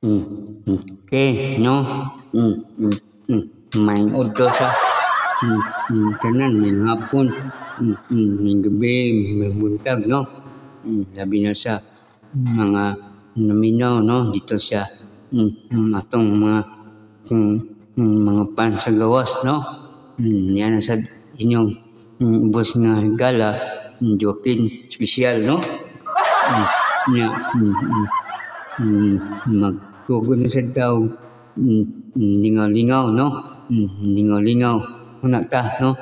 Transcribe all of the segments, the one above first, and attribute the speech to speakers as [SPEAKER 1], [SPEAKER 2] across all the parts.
[SPEAKER 1] Okay, no? Main udto sa tanan, may hapon, may gabi, may buntag, no? Labi na sa mga naminaw, no? Dito sa atong mga pan sa gawas, no? Yan sa inyong ubos nga gala, Joaquin special, no? Magtugon na sa tao, lingaw-lingaw, no? Lingaw-lingaw, una ka, no?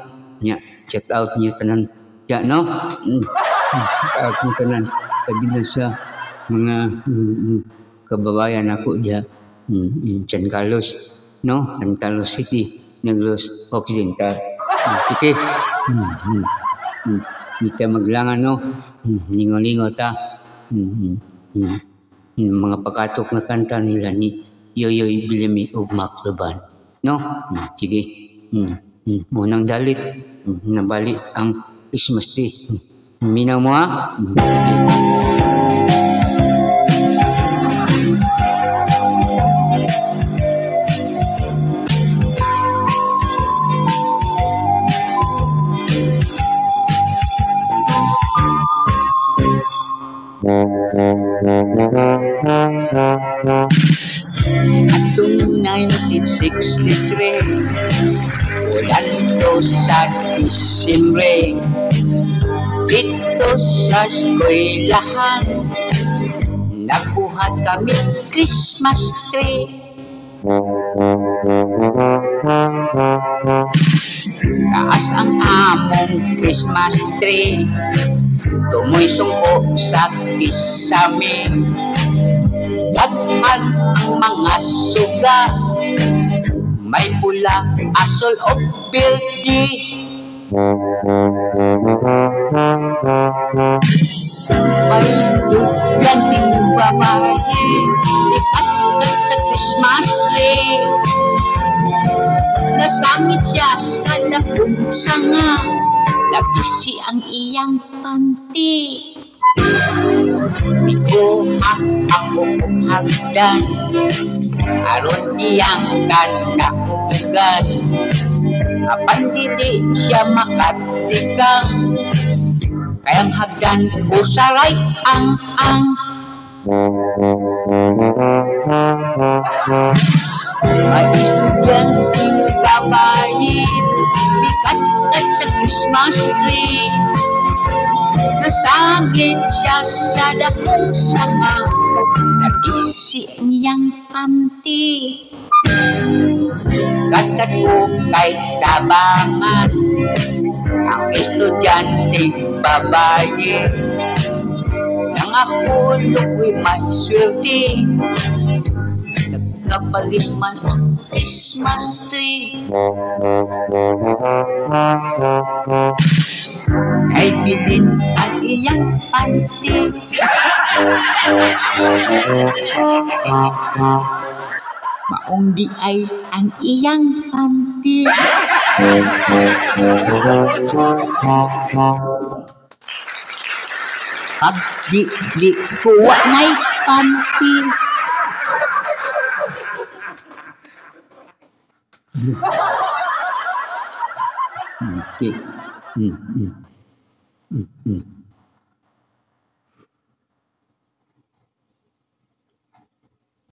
[SPEAKER 1] Check out niyo tanan, no? Check out niyo tanan, sabi na sa mga kababayan ako diya, San Carlos, no? San Carlos City, Negros Occidental. Sige, hindi tayo maglangan, no? Lingaw-lingaw ta. Mga pagkatok na kanta nila ni Yoyoy Bilimi ug Mac Laban, no? Sige, unang dalit, nabalik ang Christmas tree. Minaw mo, ha? Atong 1963, ulan to sa Disyembre, dito sa eskwelahan, nakuha kami Christmas tree. Taas ang among Christmas tree, tumoy sungko sa kisame. Daghan ang mga suga, may pula, asol o birdi. May dugan ng babae, ikat sa Christmas tree. Nasangit siya sa dakong sanga, nagisi ang iyang panty. Di ko ako hagdan, aron iyang kanakugan. Apan dili siya makatikang, kayang hagdan ko saray ang. May estudyanteng babae, bikat sa Christmas tree. Nasagit siya sa dakong sanga, nagisi niyang panty. Katat ko kay tabangan ang estudyanteng babae, nangahulukoy may swerte, nagkapalit man ang Christmas tree. Ay bilin ang iyang panty. Maong di ay ang iyang panty. Pag di kuwa na'y panty. Okay.